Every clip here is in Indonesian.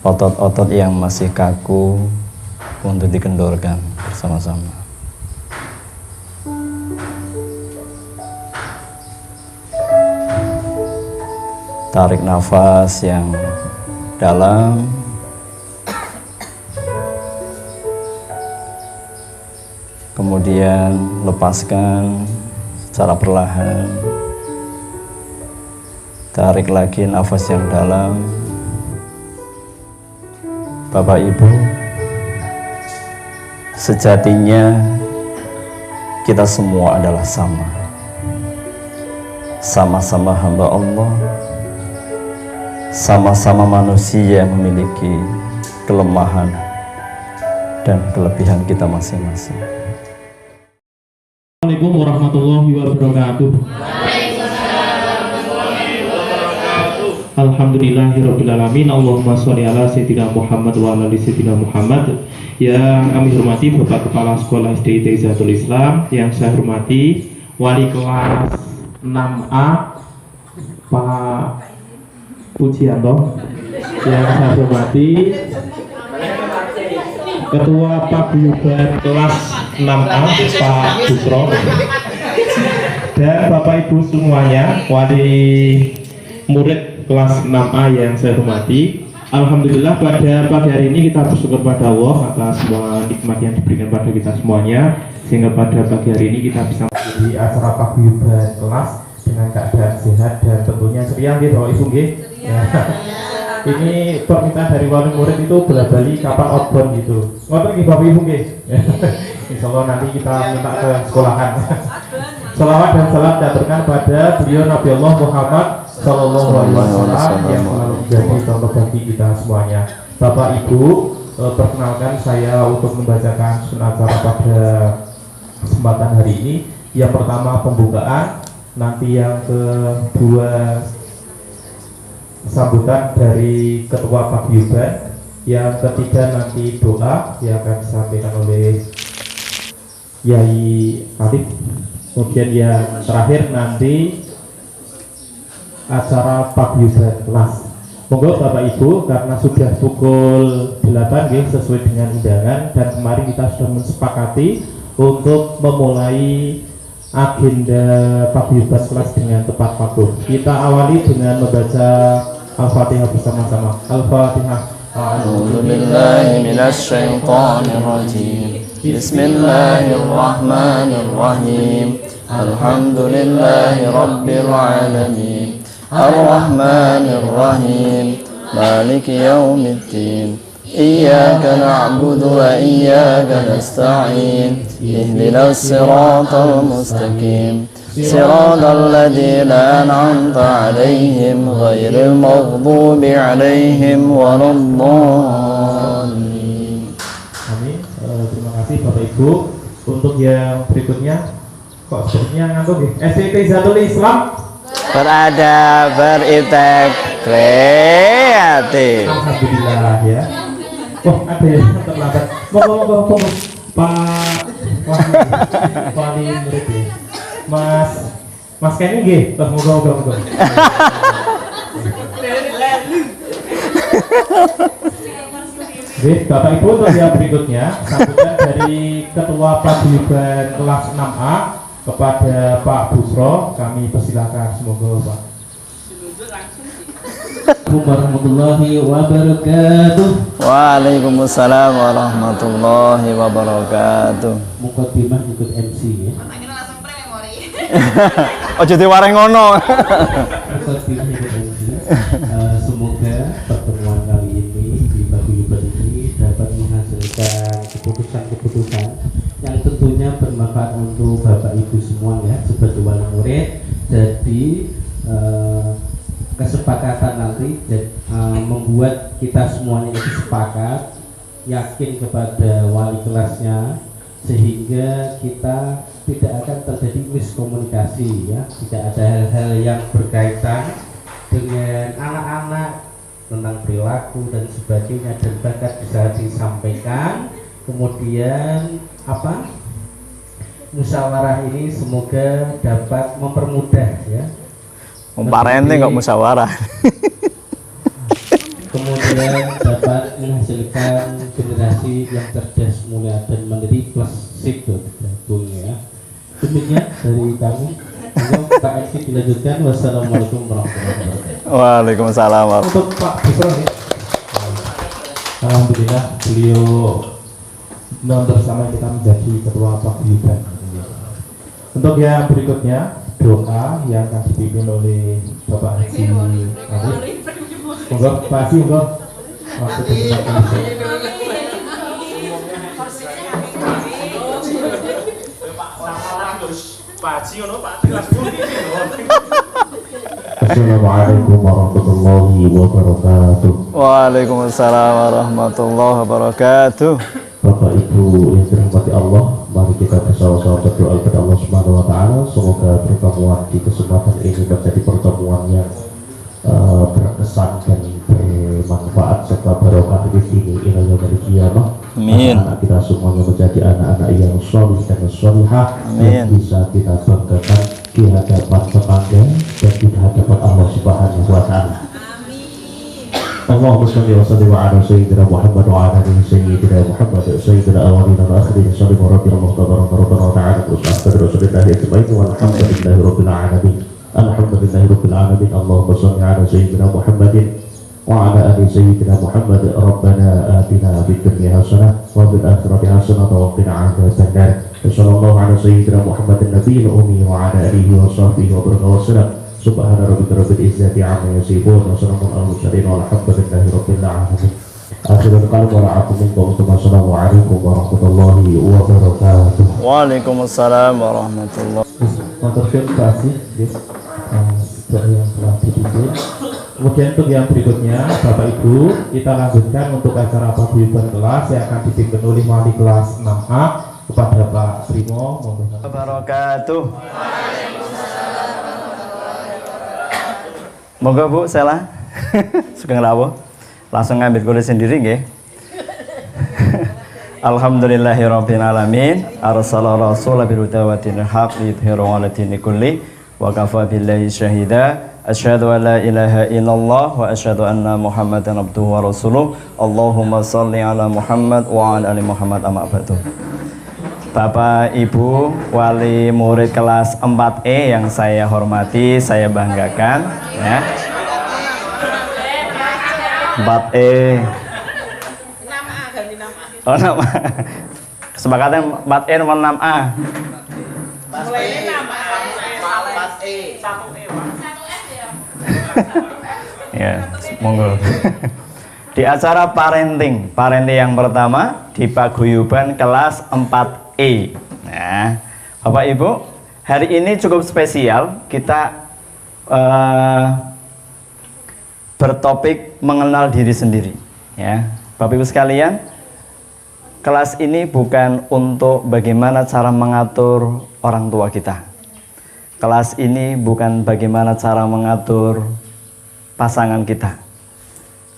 otot-otot yang masih kaku untuk dikendorkan bersama-sama. Tarik nafas yang dalam, kemudian lepaskan secara perlahan. Tarik lagi nafas yang dalam. Bapak Ibu, sejatinya kita semua adalah sama. Sama-sama hamba Allah, sama-sama manusia yang memiliki kelemahan dan kelebihan kita masing-masing. Assalamualaikum warahmatullahi wabarakatuh. Alhamdulillahirrabbilalamin. Allahumma sholli ala sayyidina Muhammad wa ala sayyidina Muhammad. Yang kami hormati Bapak Kepala Sekolah SD Taizatul Islam, yang saya hormati Wali kelas 6A Pak Pujianto, yang saya hormati Ketua Paguyuban kelas 6A Pak Busro, dan Bapak Ibu semuanya, wali murid kelas 6A yang saya hormati. Alhamdulillah pada pagi hari ini kita bersyukur pada Allah atas semua nikmat yang diberikan pada kita semuanya, sehingga pada pagi hari ini kita bisa menghadiri acara paguyuban kelas dengan keadaan sehat dan tentunya ceria gitu, Ibu nggih. Ini permintaan dari wali murid itu bola-bali kapan outbound gitu. Ngoten nggih Bapak Ibu nggih. Insyaallah nanti kita minta ke sekolahan. Salawat dan salam diaturkan pada beliau Nabi Allah Muhammad Sallallahu Alaihi Wasallam yang selalu menjadi contoh bagi kita semuanya. Bapak Ibu, perkenalkan saya untuk membacakan sunnah acara pada kesempatan hari ini. Yang pertama pembukaan, nanti yang kedua sambutan dari Ketua Paguyuban, yang ketiga nanti doa yang akan disampaikan oleh Yai Khatib, kemudian yang terakhir nanti acara paguyuban kelas. Monggo Bapak Ibu, karena sudah pukul 8 sesuai dengan undangan, dan kemarin kita sudah mensepakati untuk memulai agenda paguyuban kelas dengan tepat waktu. Kita awali dengan membaca Al-Fatihah bersama-sama. Al-Fatihah. A'udzubillahi minasyaitonirrajim. Bismillahirrahmanirrahim. Alhamdulillahi rabbil alamin. Ar-Rahmanir-Rahim. Maliki yaumiddin. Iyyaka na'budu wa iyyaka nasta'in. Ihdinas siratal mustaqim. Siratal ladzina an'amta 'alaihim ghairil maghdubi 'alaihim waladdallin. Amin. Terima kasih Bapak Ibu. Untuk yang berikutnya, kok sepertinya ngantuk ya? SD Taizatul Islam Berada berintegrasi. Alhamdulillah ya. Oh ada yang terlambat. Monggo Pak wali murid ya. Mas Kenny nggih, monggo. Oke, Bapak Ibu, untuk yang berikutnya sambutan dari Ketua Paguyuban kelas 6A kepada Pak Busro, kami persilakan, semoga Pak. Assalamualaikum warahmatullahi wabarakatuh. Waalaikumsalam warahmatullahi wabarakatuh. Mukadimah ikut MC ya. Ojo diware ngono. Mukadimah ikut MC. Semoga pertemuan kali ini di paguyuban ini dapat menghasilkan keputusan-keputusan yang tentunya bermanfaat untuk Bapak Ibu semua ya, sebagai wali murid. Jadi kesepakatan nanti membuat kita semuanya itu sepakat, yakin kepada wali kelasnya, sehingga kita tidak akan terjadi miskomunikasi ya, tidak ada hal-hal yang berkaitan dengan anak-anak tentang perilaku dan sebagainya, dan bahkan bisa disampaikan. Kemudian musyawarah ini semoga dapat mempermudah ya. Parente kok musyawarah. kemudian dapat menghasilkan generasi yang cerdas, mulia dan mandiri plus sip bergabung ya. Demikian dari kami. Monggo Pak MC dilanjutkan. Wassalamualaikum warahmatullahi wabarakatuh. Waalaikumsalam. Untuk Pak Busro ya. Alhamdulillah beliau bersama kita menjadi ketua paguyuban. Untuk yang berikutnya doa yang akan dipimpin oleh Bapak Haji Arif. Monggo Pak Haji, monggo. Waktu bersilakan. Assalamualaikum warahmatullahi wabarakatuh. Waalaikumsalam warahmatullahi wabarakatuh. Bapak Ibu yang dirahmati Allah, mari kita bersama-sama berdoa kepada Allah Subhanahu wa taala semoga pertemuan di kesempatan ini menjadi pertemuan yang berkesan dan bermanfaat serta barokah di sini ila yaumil qiyamah. Amin. Anak kita semuanya menjadi anak-anak yang sholih dan sholihah yang bisa kita banggakan di hadapan tetangga dan di hadapan Allah Subhanahu wa taala. Allahumma shalli wa sallim ala sayyidina Muhammad wa ala ali sayyidina Muhammad sayyidina awwalina wa akhirin salli wa rabbil muqtabar rabbana ta'ala usahad rasulillahi ajma'in walhamdulillahi rabbil alamin. Alhamdulillahi rabbil alamin. Allahumma shalli ala sayyidina Muhammadin wa ala ali sayyidina Muhammad. Rabbana atina fid dunya hasanah wa fil akhirati hasanah wa qina adzabannar. Sallallahu ala sayyidina Muhammadin nabiyil ummi wa ala alihi wa sahbihi wa baraka wa sallam. Subhana rabbika rabbil izzati amma yasifun wa salamun alal mursalin walhamdulillahi rabbil alamin. Akhirul kalam wa ra'akum assalamualaikum warahmatullahi wabarakatuh. Waalaikumsalam warahmatullahi wabarakatuh. Matur terima kasih yang telah dipimpin. Kemudian untuk yang berikutnya Bapak Ibu kita lanjutkan untuk acara paguyuban kelas yang akan dipimpin oleh wali kelas 6A kepada Pak Primo. Wabarakatuh. Moga Bu, salah. Suka ngelawo. Langsung ngambil kulit sendiri nggih. Alhamdulillahirabbil alamin. Arsala rasulahu bil huda wa dinil haq liyudhhirahu 'ala dini kulli wa kafa billahi syahida. Asyhadu an la ilaha illallah wa asyhadu anna Muhammadan abduhu wa rasuluh. Allahumma shalli 'ala Muhammad wa 'ala ali Muhammad amma ba'du. Bapak Ibu wali murid kelas 4E yang saya hormati, saya banggakan ya. 4E. 6A ganti 6A. Oh, 6A. Kesepakatan 4E nomor 6A. Mulai 6A. 4E. 1E. Ya, monggo. Di acara parenting yang pertama di paguyuban kelas 4E. Nah, Bapak Ibu, hari ini cukup spesial. Kita bertopik mengenal diri sendiri. Ya, Bapak Ibu sekalian, kelas ini bukan untuk bagaimana cara mengatur orang tua kita. Kelas ini bukan bagaimana cara mengatur pasangan kita.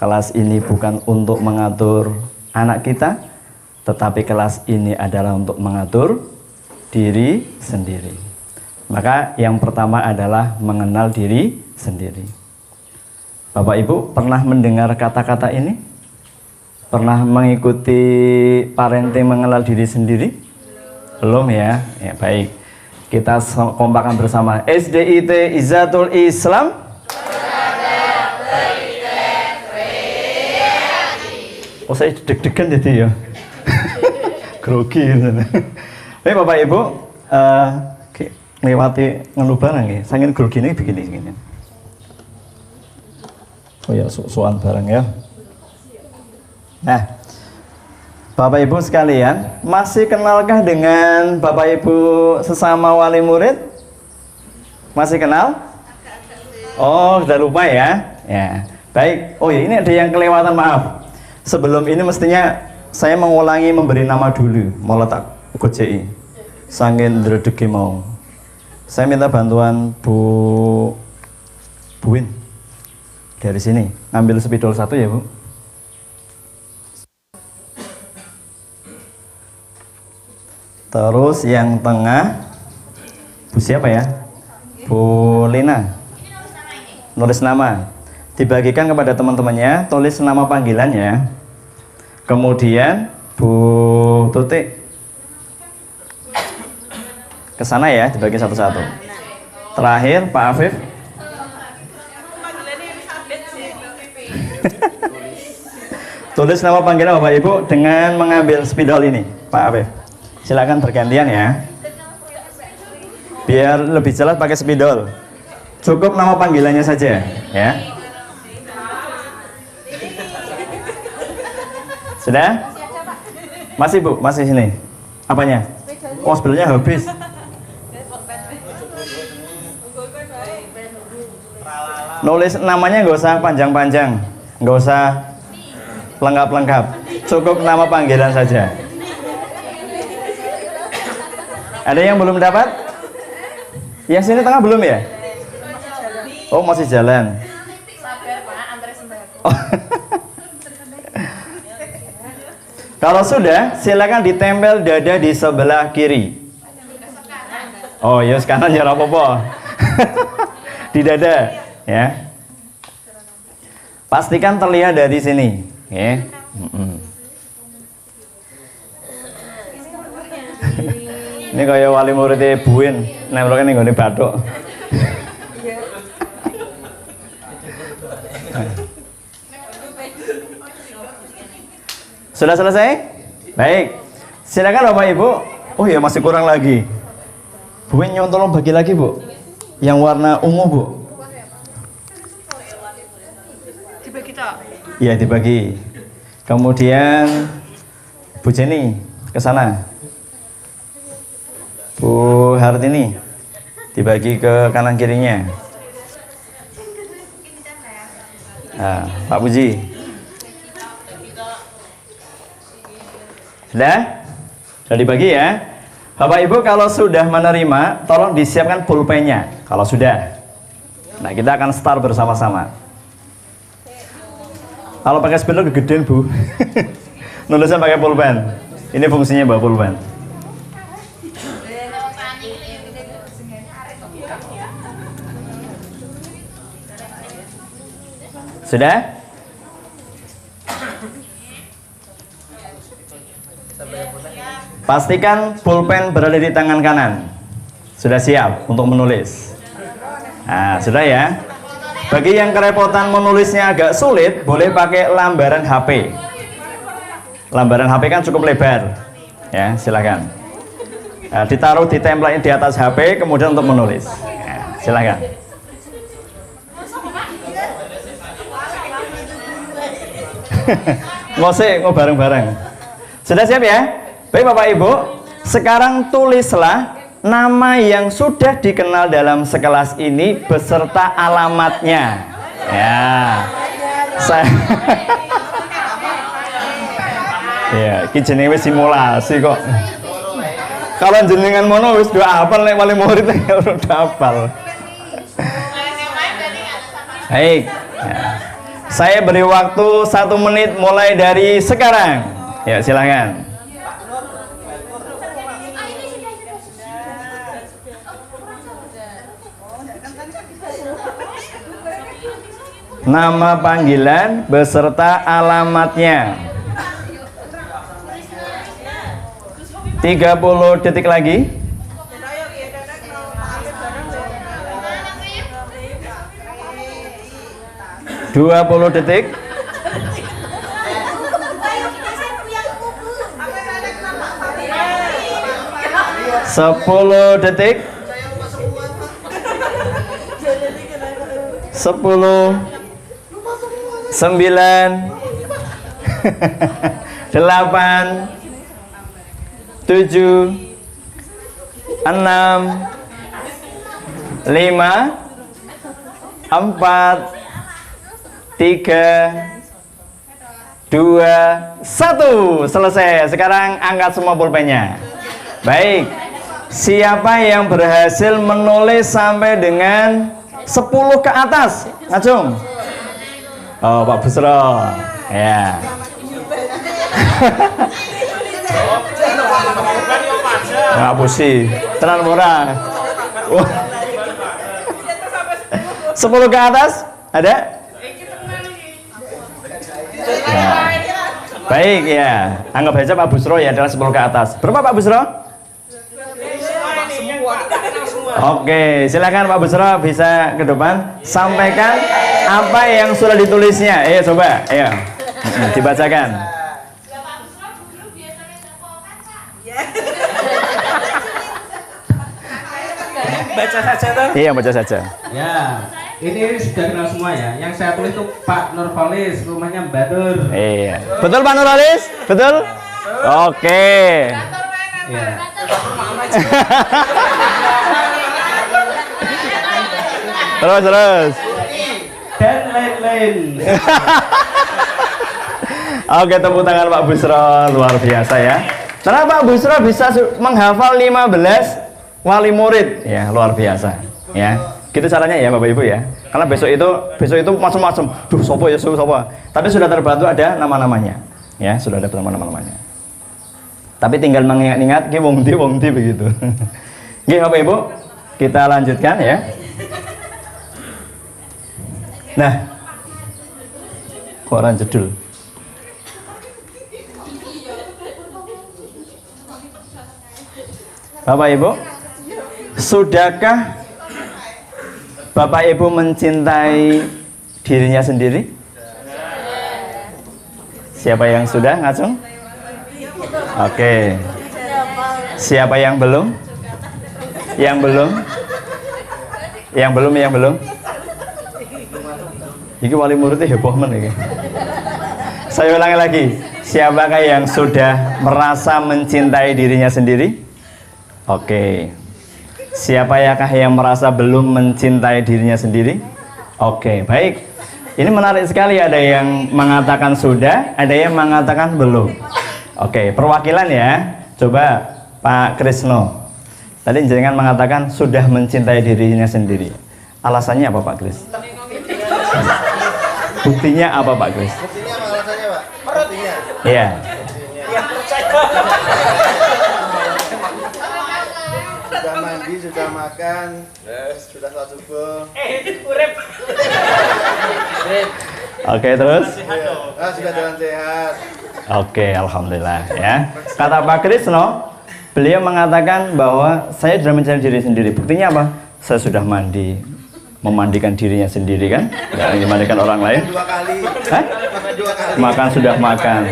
Kelas ini bukan untuk mengatur anak kita, tetapi kelas ini adalah untuk mengatur diri sendiri. Maka yang pertama adalah mengenal diri sendiri. Bapak Ibu pernah mendengar kata-kata ini? Pernah mengikuti parenting mengenal diri sendiri? Belum ya? Ya baik. Kita kompakan bersama. SDIT Izzatul Islam. Oh saya deg-degan jadi ya. Grogi. Baik Bapak Ibu, lewati ngeluh barang ya. Saking grogi ini begini gini. Oh ya, soal barang ya. Nah, Bapak Ibu sekalian, masih kenalkah dengan Bapak Ibu sesama wali murid? Masih kenal? Oh, sudah lupa ya? Ya, baik. Oh ya, ini ada yang kelewatan, maaf. Sebelum ini mestinya saya mengulangi memberi nama dulu, mau letak GCI. Sangin dredegi mau. Saya minta bantuan Bu Win dari sini. Ambil spidol 1 ya, Bu. Terus yang tengah Bu siapa ya? Bu Lina. Nulis nama. dibagikan kepada teman-temannya, tulis nama panggilannya. Kemudian Bu Tutik ke sana ya, dibagi satu-satu. Terakhir Pak Afif. Tulis nama panggilan Bapak Ibu dengan mengambil spidol ini, Pak Afif. Silakan bergantian ya. Biar lebih jelas pakai spidol. Cukup nama panggilannya saja, ya. Sudah? Masih Bu, masih sini. Apanya? Oh, spidolnya habis. Nulis namanya nggak usah panjang-panjang, nggak usah lengkap-lengkap, cukup nama panggilan saja. Ada yang belum dapat? Yang sini tengah belum ya? Oh, masih jalan. Oh. Kalau sudah, silakan ditempel dada di sebelah kiri. Oh ya, sekarang ya apa-apa. Di dada, ya. Pastikan terlihat dari sini. Ya. Ini kayak wali muridnya Buin, nempelnya nih bathuk. Sudah selesai? Baik. Silakan Bapak Ibu. Oh ya, masih kurang lagi. Buin tolong bagi lagi, Bu. Yang warna ungu, Bu. Dibagi tak? Iya, dibagi. Kemudian Bu Jenny ke sana. Bu Hartini dibagi ke kanan kirinya. Nah, Pak Puji. Sudah? Sudah dibagi ya? Bapak Ibu kalau sudah menerima, tolong disiapkan pulpennya. Kalau sudah. Nah, kita akan start bersama-sama. Kalau pakai spidol kegedean, Bu. Nulisnya pakai pulpen. Ini fungsinya bawa pulpen. Sudah? Pastikan pulpen berada di tangan kanan. Sudah siap untuk menulis? Nah, sudah ya. Bagi yang kerepotan menulisnya agak sulit, boleh pakai lambaran HP. Lambaran HP kan cukup lebar. Ya, silakan. Nah, ditaruh di template di atas HP, kemudian untuk menulis. Nah, silakan. Ngosek, mau bareng-bareng. Sudah siap ya? Baik Bapak Ibu, sekarang tulislah nama yang sudah dikenal dalam sekelas ini beserta alamatnya. Ya. Saya ya, iki jenenge wis simulasi kok. Kalau jenengan mono wis doa hafal nek wali murid ya udah hafal. Baik. Ya. Saya beri waktu 1 menit mulai dari sekarang. Ya, silakan. Nama panggilan beserta alamatnya. 30 detik lagi. 20 detik. 10 detik. 10, 9, 8, 7, 6, 5, 4, 3, 2, 1. Selesai. Sekarang angkat semua pulpennya. Baik. Siapa yang berhasil menulis sampai dengan 10 ke atas? Ngacung. Oh, Pak Busro. Ya. Ngapusi. Tenan murah. 10 ke atas? Ada? Baik ya, anggap aja Pak Busro ya adalah 10 ke atas. Berapa Pak Busro? Oke, silakan Pak Busro bisa ke depan sampaikan apa yang sudah ditulisnya. Ayo coba, ayo dibacakan. Baca saja tuh. Iya, baca saja. Ya, ini sudah kenal semua ya. Yang saya tulis itu Pak Nurholis, rumahnya Badur. Iya. Betul Pak Nurholis? Betul? Oke. Ya. Terus. Dan lain-lain. Oke, tepuk tangan Pak Busro, luar biasa ya. Kenapa Pak Busro bisa menghafal 15 wali murid? Ya, luar biasa. Ya, gitu caranya ya Bapak Ibu ya. Karena besok itu macam-macam. Duh, sopo ya, sopo. Tapi sudah terbantu ada nama-namanya. Ya, sudah ada nama-namanya. Tapi tinggal mengingat-ingat ki wong ndi begitu. Nggih Bapak Ibu, kita lanjutkan ya. Nah, koran jedul. Bapak Ibu, sudahkah Bapak Ibu mencintai dirinya sendiri? Siapa yang sudah ngacung? Oke. Siapa yang belum? Yang belum? Yang belum? Ini wali muridnya heboh men iki. Saya ulangi lagi. Siapakah yang sudah merasa mencintai dirinya sendiri? Oke. Siapakah yang merasa belum mencintai dirinya sendiri? Oke, baik. Ini menarik sekali, ada yang mengatakan sudah, ada yang mengatakan belum. Oke, perwakilan ya. Coba Pak Krisno. Tadi jenengan mengatakan sudah mencintai dirinya sendiri. Alasannya apa Pak Kris? Buktinya apa Pak Kris? Buktinya apa alasannya Pak? Buktinya? Iya. Sudah mandi, sudah makan, sudah sholat subuh. Oke, terus? Sudah jalan sehat. Oke, alhamdulillah ya. Kata Pak Krisno, beliau mengatakan bahwa saya sudah mencari diri sendiri. Buktinya apa? Saya sudah mandi, memandikan dirinya sendiri kan? Tidak dimandikan orang lain. 2 kali. Hah? 2 kali. Makan sudah makan.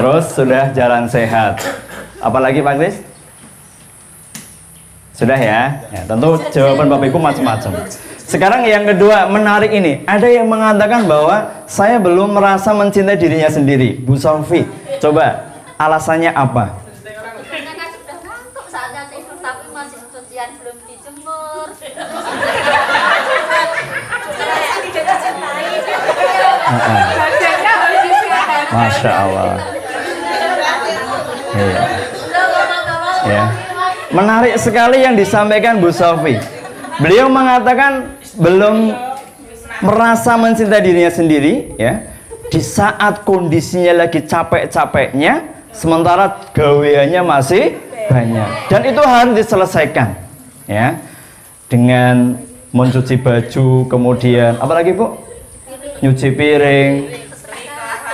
Terus sudah jalan sehat. Apalagi Pak Kris? Sudah ya? Ya, tentu jawaban Bapak Ibu macam-macam. Sekarang yang kedua, menarik ini. Ada yang mengatakan bahwa saya belum merasa mencintai dirinya sendiri. Bu Sofi, coba alasannya apa? Karena sudah ngantuk saatnya tidur tapi masih cucian belum dijemur. Masya Allah. Iya. Ya. Menarik sekali yang disampaikan Bu Sofi. Beliau mengatakan belum merasa mencintai dirinya sendiri, ya. Di saat kondisinya lagi capek-capeknya, sementara gaweannya masih banyak. Dan itu harus diselesaikan, ya. Dengan mencuci baju, kemudian apalagi Bu? Nyuci piring,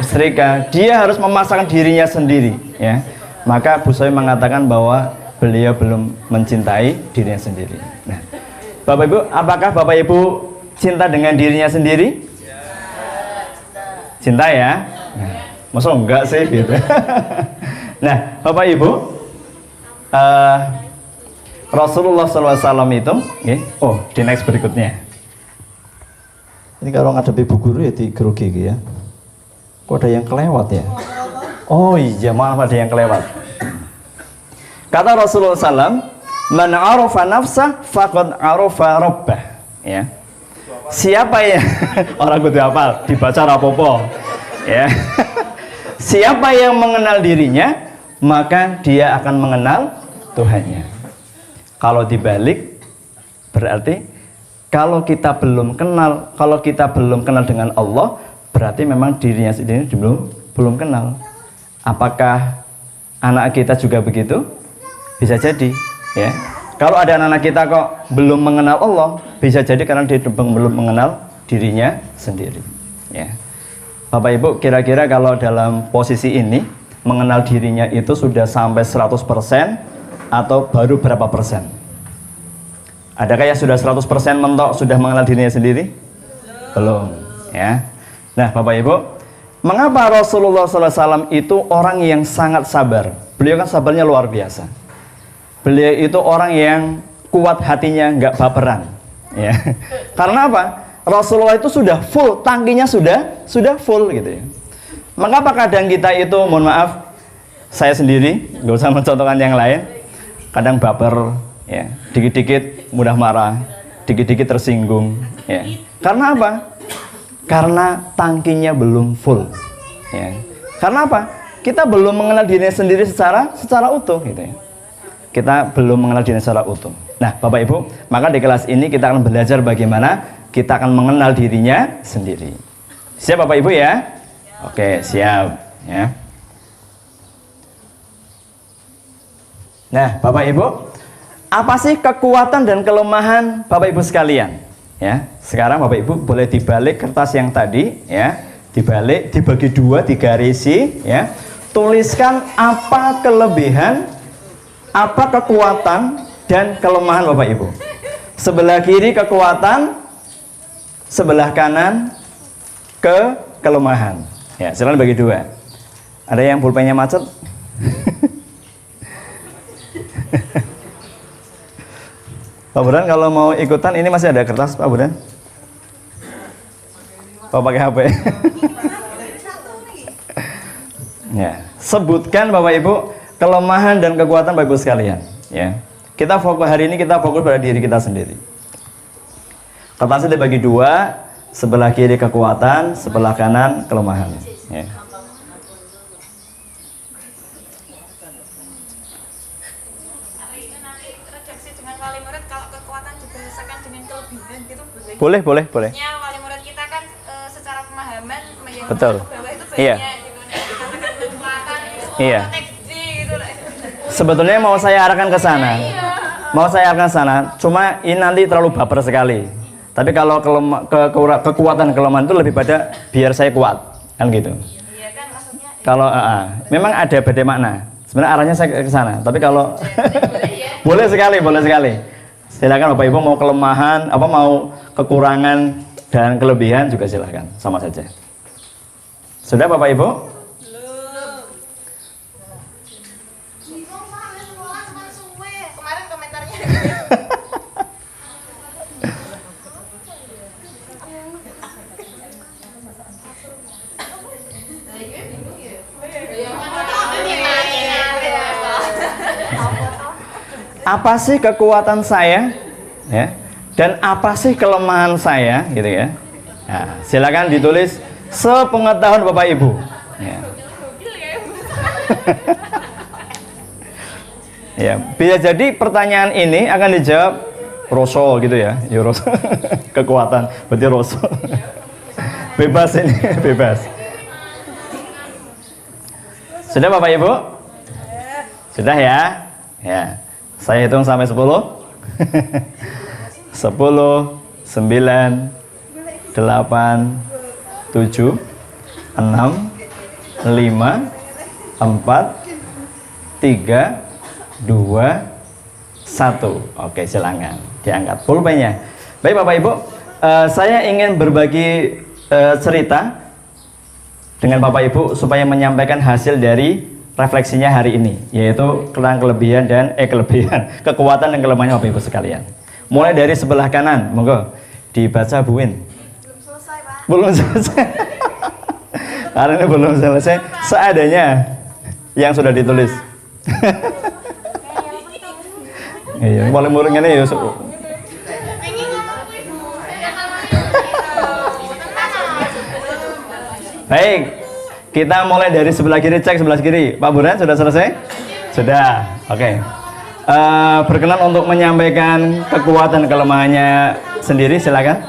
setrika. Dia harus memasakkan dirinya sendiri, ya. Maka Bu Sofi mengatakan bahwa beliau belum mencintai dirinya sendiri. Nah, Bapak Ibu, apakah Bapak Ibu cinta dengan dirinya sendiri? Cinta ya? Nah, masa enggak sih gitu. Nah, Bapak Ibu, Rasulullah SAW itu, oh di next berikutnya. Ini kalau ngadepi bu guru ya di grogi ya. Kok ada yang kelewat ya? Oh iya, maaf ada yang kelewat. Kata Rasulullah SAW, man arafa nafsah faqad arafa rabbah, ya. Siapa ya orang kudu hafal dibaca rapopo, ya. Siapa yang mengenal dirinya, maka dia akan mengenal Tuhannya. Kalau dibalik berarti kalau kita belum kenal dengan Allah, berarti memang dirinya sendiri belum kenal. Apakah anak kita juga begitu? Bisa jadi, ya. Kalau ada anak kita kok belum mengenal Allah, bisa jadi karena dia belum mengenal dirinya sendiri, ya. Bapak Ibu, kira-kira kalau dalam posisi ini mengenal dirinya itu sudah sampai 100% atau baru berapa persen? Adakah yang sudah 100% mentok sudah mengenal dirinya sendiri? Belum, ya. Nah, Bapak Ibu, mengapa Rasulullah SAW itu orang yang sangat sabar? Beliau kan sabarnya luar biasa. Beliau itu orang yang kuat hatinya, nggak baperan, ya. Karena apa? Rasulullah itu sudah full, tangkinya sudah full gitu ya. Mengapa kadang kita itu, mohon maaf, saya sendiri, nggak usah mencontohkan yang lain, kadang baper, ya, dikit-dikit mudah marah, dikit-dikit tersinggung, ya. Karena apa? Karena tangkinya belum full, ya. Karena apa? Kita belum mengenal diri sendiri secara utuh, gitu ya. Kita belum mengenal diri secara utuh. Nah, Bapak Ibu, maka di kelas ini kita akan belajar bagaimana kita akan mengenal dirinya sendiri. Siap Bapak Ibu ya? Oke, siap ya. Nah, Bapak Ibu, apa sih kekuatan dan kelemahan Bapak Ibu sekalian? Ya, sekarang Bapak Ibu boleh dibalik kertas yang tadi ya, dibalik, dibagi dua, digarisi ya. Tuliskan apa kelebihan, apa kekuatan dan kelemahan Bapak Ibu. Sebelah kiri kekuatan, sebelah kanan kelemahan. Ya, silakan bagi dua. Ada yang pulpennya macet? Pak Burhan kalau mau ikutan ini masih ada kertas Pak Burhan? Oh, pakai HP. Ya, sebutkan Bapak Ibu kelemahan dan kekuatan Bapak Ibu sekalian. Ya, kita fokus hari ini kita fokus pada diri kita sendiri. Kertasnya dibagi dua, sebelah kiri kekuatan, sebelah kanan kelemahan. Ya. Redaksi dengan wali murid, kalau kekuatan dibahasakan dengan kelebihan gitu Boleh. Ya, wali murid kita kan secara pemahaman yang Betul. ke bawah itu Iya. banyak gitu. Dikatakan kekuatan itu Iya. teknik gitu lah. Sebetulnya mau saya arahkan ke sana. Mau saya arahkan ke sana, cuma ini nanti terlalu baper sekali. Tapi kalau kekuatan kelemahan itu lebih pada biar saya kuat, kan gitu. Iya kan maksudnya. Kalau memang ada beda makna. Sebenarnya arahnya saya ke sana. Tapi kalau boleh sekali. Silakan Bapak Ibu mau kelemahan, apa mau kekurangan dan kelebihan juga silakan, sama saja. Sudah Bapak Ibu? Kemarin komentarnya. Apa sih kekuatan saya, ya, dan apa sih kelemahan saya, gitu ya. Nah, silakan ditulis sepengetahuan Bapak Ibu. Ya. Ya, bisa jadi pertanyaan ini akan dijawab Roso gitu ya, Roso. Kekuatan, berarti Roso. Bebas ini, bebas. Sudah Bapak Ibu? Sudah ya? Ya. Saya hitung sampai 10. 10, 9, 8, 7, 6, 5, 4, 3, 2, 1. Oke, silakan diangkat pulpennya. Baik Bapak Ibu, saya ingin berbagi cerita dengan Bapak Ibu supaya menyampaikan hasil dari refleksinya hari ini, yaitu tentang kelebihan dan kekuatan dan kelemahannya Bapak Ibu sekalian. Mulai dari sebelah kanan, monggo dibaca Bu Win. Belum selesai. Karena ini belum selesai, seadanya yang sudah ditulis. Iya, paling murung ini ya. Baik, kita mulai dari sebelah kiri, cek sebelah kiri. Pak Burhan sudah selesai? Sudah, oke. Berkenan untuk menyampaikan kekuatan kelemahannya sendiri, silakan.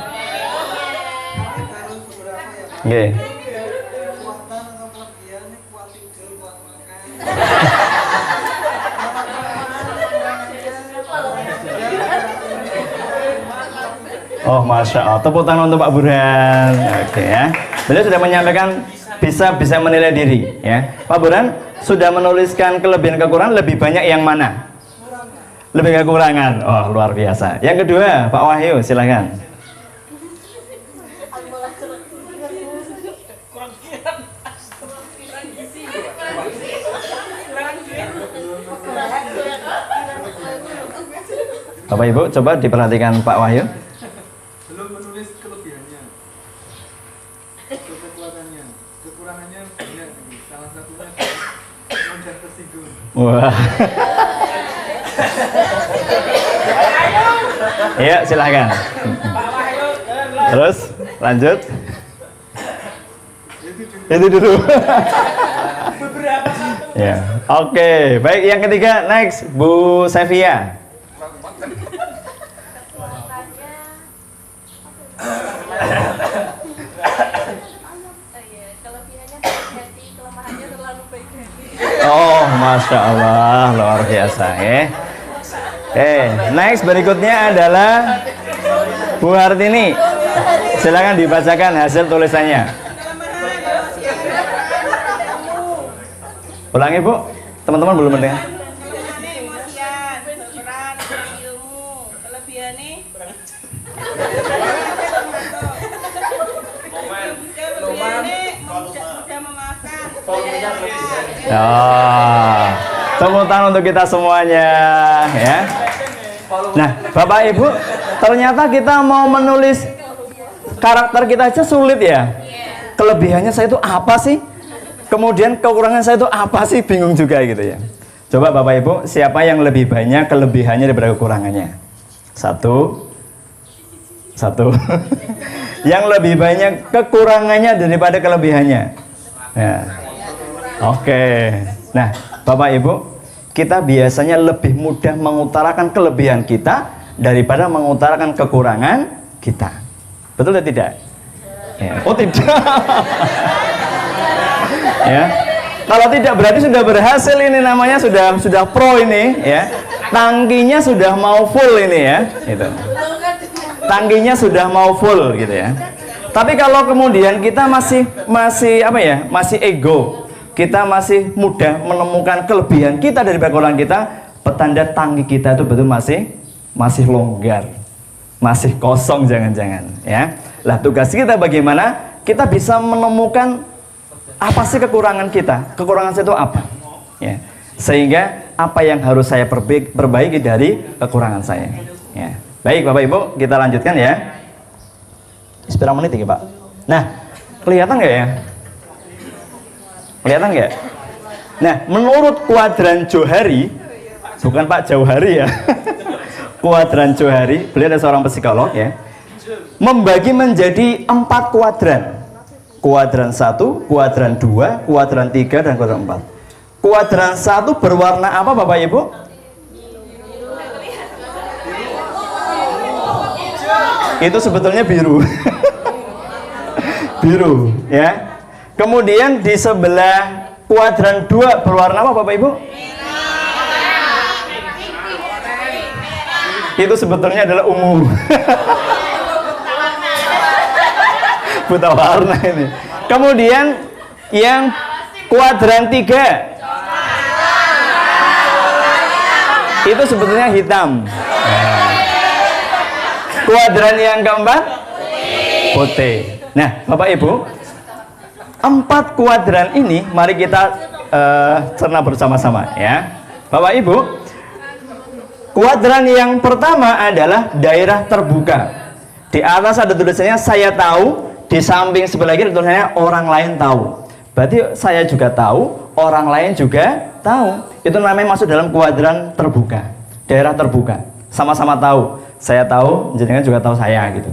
Oke. Oh, Masya Allah. Tepuk tangan untuk Pak Burhan. Oke ya. Beliau sudah menyampaikan bisa menilai diri, ya. Pak Burhan sudah menuliskan kelebihan kekurangan, lebih banyak yang mana? Lebih kekurangan. Oh, luar biasa. Yang kedua, Pak Wahyu, silakan. Bapak Ibu, coba diperhatikan Pak Wahyu. Belum menulis kelebihannya, kekuatannya, kekurangannya banyak. Salah satunya mudah tersinggung. Wah. Iya, silakan. Terus lanjut. Itu dulu. Ya, oke. Baik, yang ketiga next Bu Sevia. Kelebihannya baik hati, kelemahannya terlalu baik hati. Oh, masya Allah, luar biasa ya. Next berikutnya adalah Bu Hartini. Silakan dibacakan hasil tulisannya. Ulangi Bu, teman-teman belum mendengar. Kelebihannya emosian, berperan, ilmu. Kelebihannya kelebihannya mudah memaafkan. Tepuk tangan untuk kita semuanya ya. Nah, Bapak Ibu, ternyata kita mau menulis karakter kita aja sulit ya. Kelebihannya saya itu apa sih? Kemudian kekurangan saya itu apa sih? Bingung juga gitu ya. Coba Bapak Ibu, siapa yang lebih banyak kelebihannya daripada kekurangannya? Satu. Yang lebih banyak kekurangannya daripada kelebihannya. Ya. Oke. Nah, Bapak Ibu, kita biasanya lebih mudah mengutarakan kelebihan kita daripada mengutarakan kekurangan kita. Betul atau tidak? Ya. Oh, tidak. Ya. Kalau tidak berarti sudah berhasil, ini namanya sudah pro ini ya. Tangkinya sudah mau full ini ya, gitu. Tangkinya sudah mau full gitu ya. Tapi kalau kemudian kita masih apa ya? Masih ego. Kita masih mudah menemukan kelebihan kita dari kekurangan kita, petanda tangki kita itu betul masih longgar. Masih kosong jangan-jangan ya. Lah tugas kita bagaimana kita bisa menemukan apa sih kekurangan kita? Kekurangan saya itu apa? Ya. Sehingga apa yang harus saya perbaiki dari kekurangan saya. Ya. Baik Bapak Ibu, kita lanjutkan ya. Berapa menit ya Pak? Nah, kelihatan nggak ya? Kelihatan nggak? Nah, menurut kuadran Johari, bukan Pak Jauhari ya. Kuadran Johari, beliau adalah seorang psikolog ya. Membagi menjadi 4 kuadran. Kuadran 1, kuadran 2, kuadran 3, dan kuadran 4. Kuadran 1 berwarna apa Bapak Ibu? Itu sebetulnya biru. Biru ya. Kemudian di sebelah kuadran 2 berwarna apa Bapak Ibu? Itu sebetulnya adalah ungu. Buta warna ini. Kemudian yang kuadran 3 itu sebetulnya hitam. Kuadran yang keempat putih. Nah Bapak Ibu, 4 kuadran ini mari kita cerna bersama-sama ya. Bapak Ibu, kuadran yang pertama adalah daerah terbuka. Di atas ada tulisannya saya tahu, di samping sebelah kiri tulisannya orang lain tahu. Berarti saya juga tahu, orang lain juga tahu. Itu namanya masuk dalam kuadran terbuka. Daerah terbuka. Sama-sama tahu. Saya tahu, jenengan juga tahu saya gitu.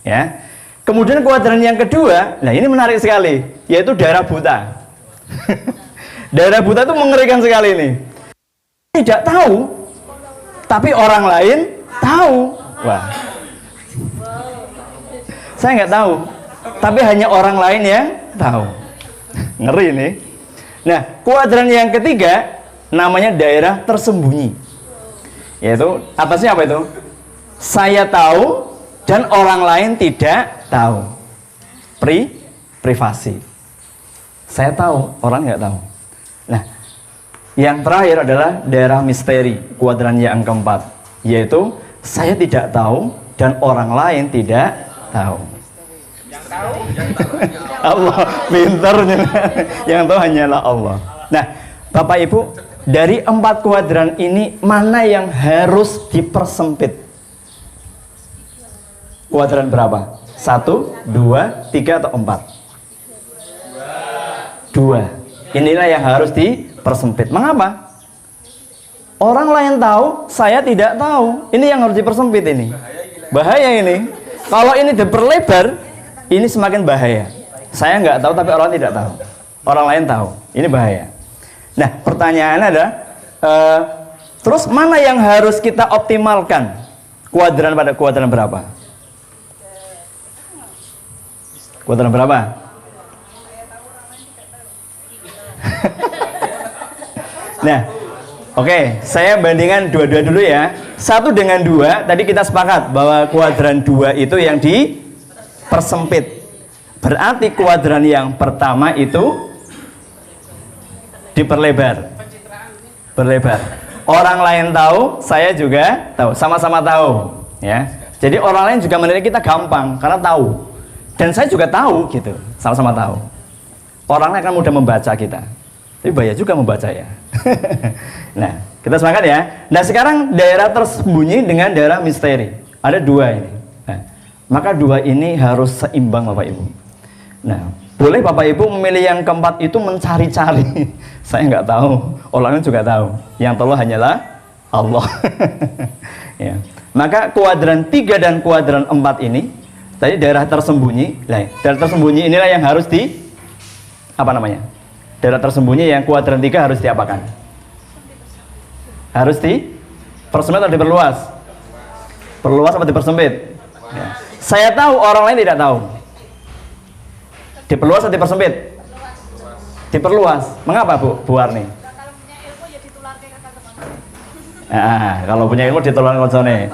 Ya. Kemudian kuadran yang kedua, nah ini menarik sekali, yaitu daerah buta. Daerah buta itu mengerikan sekali ini. Tidak tahu, tapi orang lain tahu. Wah. Saya nggak tahu, tapi hanya orang lain yang tahu. Ngeri nih. Nah, kuadran yang ketiga namanya daerah tersembunyi. Yaitu atasnya apa itu? Saya tahu dan orang lain tidak tahu. privasi. Saya tahu, orang nggak tahu. Nah, yang terakhir adalah daerah misteri, kuadran yang keempat, yaitu saya tidak tahu dan orang lain tidak tahu. Yang tahu Allah pinternya, yang tahu hanyalah Allah. Nah, Bapak Ibu, dari 4 kuadran ini mana yang harus dipersempit? Kuadran berapa? 1, 2, 3 atau 4? 2. Inilah yang harus dipersempit. Mengapa? Orang lain tahu, saya tidak tahu. Ini yang harus dipersempit ini. Bahaya ini. Kalau ini diperlebar, ini semakin bahaya. Saya nggak tahu tapi orang tidak tahu. Orang lain tahu. Ini bahaya. Nah, pertanyaannya adalah terus mana yang harus kita optimalkan? Kuadran pada kuadran berapa? Kuadran berapa? Nah, oke, saya bandingkan dua-dua dulu ya. 1 dengan 2, tadi kita sepakat bahwa kuadran 2 itu yang dipersempit. Berarti kuadran yang pertama itu diperlebar. Berlebar. Orang lain tahu, saya juga tahu, sama-sama tahu, ya. Jadi orang lain juga menilai kita gampang karena tahu. Dan saya juga tahu gitu, sama-sama tahu. Orang lain akan mudah membaca kita. Tapi bahaya juga membaca ya. Nah, kita sepakat ya. Nah, sekarang daerah tersembunyi dengan daerah misteri. Ada 2 ini. Nah, maka 2 ini harus seimbang Bapak Ibu. Nah, boleh Bapak Ibu memilih yang keempat itu mencari-cari. Saya nggak tahu, orang lain juga tahu. Yang tahu hanyalah Allah. Ya. Maka kuadran 3 dan kuadran 4 ini, tadi daerah tersembunyi. Nah, daerah tersembunyi inilah yang harus daerah tersembunyi yang kuadran 3 harus diapakan? Harus dipersempit atau diperluas? Perluas atau dipersempit? Ya. Saya tahu, orang lain tidak tahu. Diperluas atau dipersempit? Diperluas. Mengapa Bu Warni? Kalau punya ilmu ya ditularkan ke teman-teman. Nah, kalau punya ilmu ditolong koncone.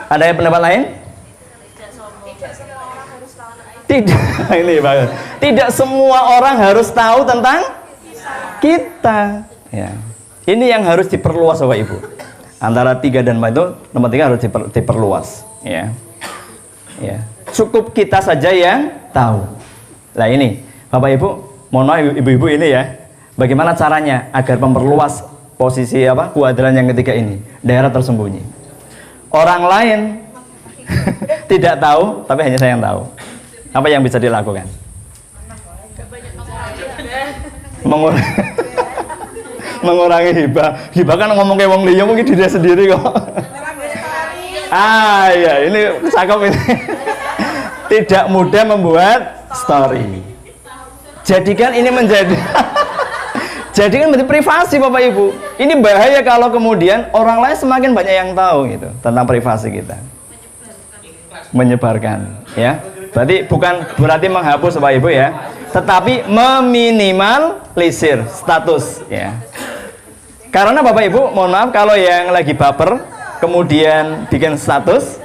Ada yang pendapat lain? Tidak semua orang harus tahu tentang Tidak, ini bagus. Tidak semua orang harus tahu tentang kita. Ya. Ini yang harus diperluas Bapak Ibu. Antara 3 dan 4 itu, nomor 3 harus diperluas. Ya. Ya. Cukup kita saja yang tahu. Nah ini, Bapak Ibu, mohon maaf ibu-ibu ini ya. Bagaimana caranya agar memperluas posisi kuadran yang ketiga ini, daerah tersembunyi. Orang lain tidak tahu, tapi hanya saya yang tahu. Apa yang bisa dilakukan? Mengurangi hibah. Hibah kan ngomong kayak wong liya mungkin diri sendiri kok. Ya ini cakep ini. Tidak mudah membuat story. Jadikan ini menjadi jadikan menjadi privasi Bapak Ibu. Ini bahaya kalau kemudian orang lain semakin banyak yang tahu gitu tentang privasi kita. Menyebarkan, ya. Berarti menghapus Bapak Ibu ya, tetapi meminimalisir status ya. Karena Bapak Ibu, mohon maaf kalau yang lagi baper kemudian bikin status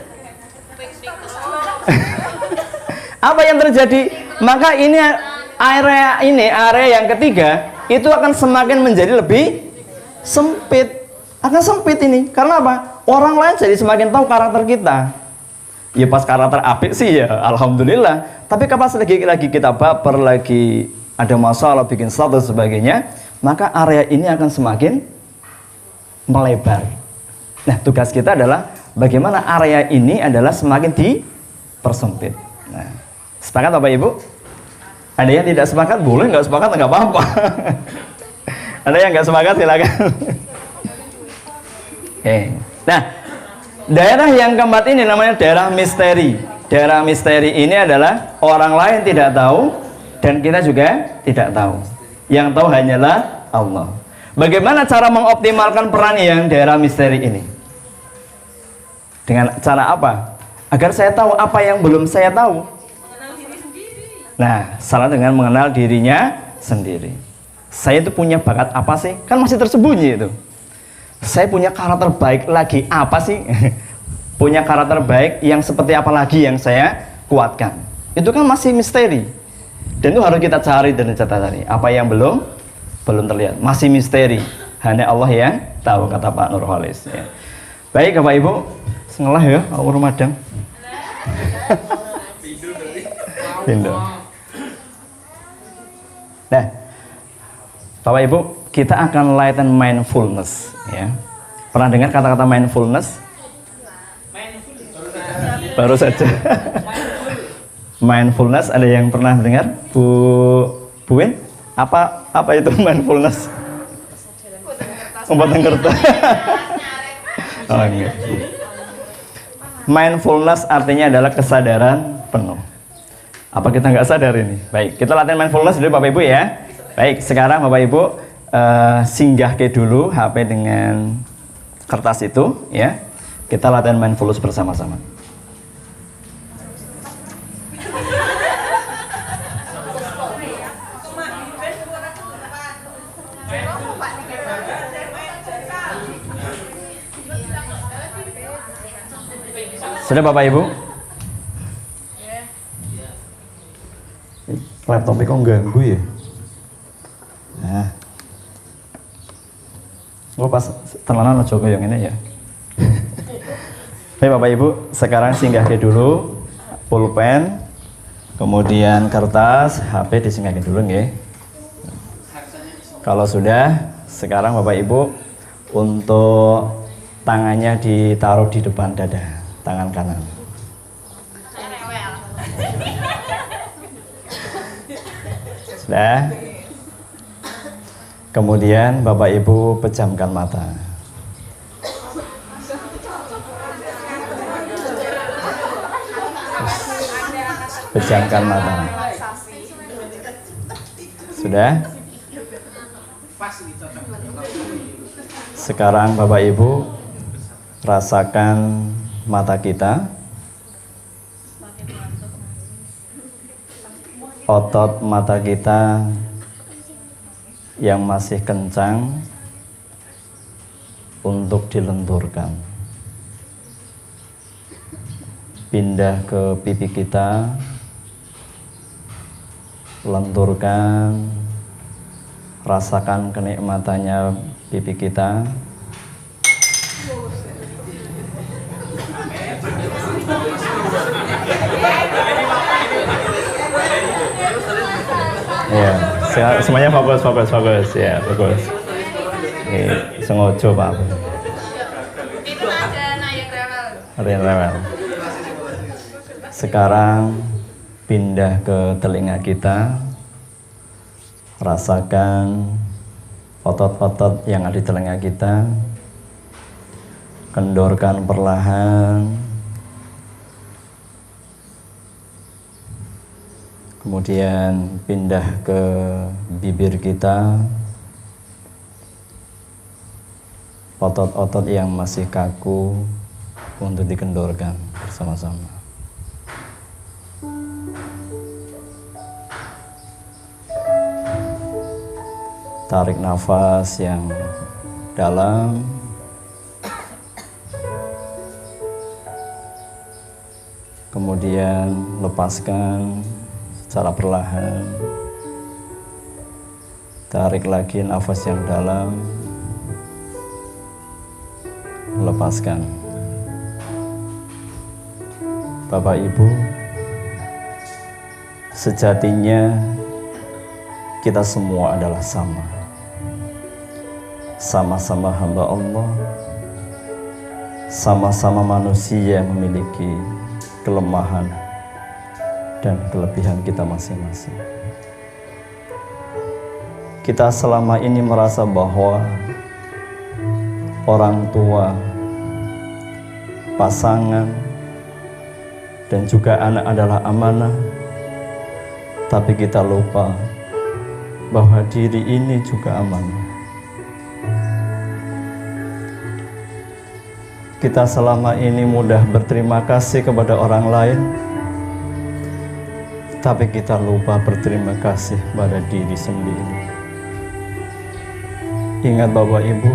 apa yang terjadi? Maka ini area yang ketiga itu akan semakin menjadi lebih sempit. Akan sempit ini. Karena apa? Orang lain jadi semakin tahu karakter kita. Ya pas karakter apik sih ya, alhamdulillah. Tapi kapan lagi kita baper, lagi ada masalah, bikin status sebagainya, maka area ini akan semakin melebar. Nah, tugas kita adalah bagaimana area ini adalah semakin dipersempit. Nah, sepakat Bapak Ibu? Ada yang tidak sepakat? Boleh, nggak sepakat nggak apa-apa. Ada yang nggak sepakat silakan. Oke. Nah, daerah yang keempat ini namanya daerah misteri. Daerah misteri ini adalah orang lain tidak tahu dan kita juga tidak tahu. Yang tahu hanyalah Allah. Bagaimana cara mengoptimalkan peran yang daerah misteri ini? Dengan cara apa? Agar saya tahu apa yang belum saya tahu. Nah, salah dengan mengenal dirinya sendiri. Saya itu punya bakat apa sih? Kan masih tersembunyi itu. Saya punya karakter baik lagi apa sih? Punya karakter baik yang seperti apa lagi yang saya kuatkan? Itu kan masih misteri. Dan itu harus kita cari dan kita cari. Apa yang belum terlihat, masih misteri. Hanya Allah yang tahu, kata Pak Nurholis. Ya. Baik Bapak Ibu, sengalah ya, aku Ramadan. Pindu. Nah, Bapak Ibu, kita akan latihan mindfulness. Ya. Pernah dengar kata-kata mindfulness? Baru saja. Mindfulness, ada yang pernah dengar? Bu Win? Apa itu mindfulness? Umpatan kertas. Oh, iya. Mindfulness artinya adalah kesadaran penuh. Apa kita nggak sadar ini? Baik, kita latihan mindfulness dulu Bapak Ibu ya. Baik, sekarang Bapak Ibu singgah ke dulu HP dengan kertas itu ya. Kita latihan mindfulness bersama-sama. Sudah Bapak Ibu? Laptopnya kok ganggu ya? Nah. Oh pas tenanan aja yang ini ya. Baik Bapak Ibu, sekarang singgah ke dulu pulpen, kemudian kertas, HP disinggahin dulu nggih. Kalau sudah, sekarang Bapak Ibu untuk tangannya ditaruh di depan dada. Tangan kanan. Sudah. Kemudian Bapak Ibu pejamkan mata. Pejamkan mata. Sudah. Sekarang Bapak Ibu rasakan mata kita, otot mata kita yang masih kencang untuk dilenturkan. Pindah ke pipi kita, lenturkan, rasakan kenikmatannya pipi kita. Ya, semuanya fokus ya, fokus. Ini sengaja Pak. Itu ada naik rewel. Ada yang rewel. Sekarang pindah ke telinga kita, rasakan otot-otot yang ada di telinga kita, kendorkan perlahan. Kemudian pindah ke bibir kita, otot-otot yang masih kaku untuk dikendorkan bersama-sama. Tarik nafas yang dalam. Kemudian lepaskan secara perlahan. Tarik lagi nafas yang dalam. Lepaskan. Bapak Ibu, sejatinya kita semua adalah sama. Sama-sama hamba Allah, sama-sama manusia yang memiliki kelemahan dan kelebihan kita masing-masing. Kita selama ini merasa bahwa orang tua, pasangan, dan juga anak adalah amanah, tapi kita lupa bahwa diri ini juga amanah. Kita selama ini mudah berterima kasih kepada orang lain, tapi kita lupa berterima kasih pada diri sendiri. Ingat Bapak Ibu,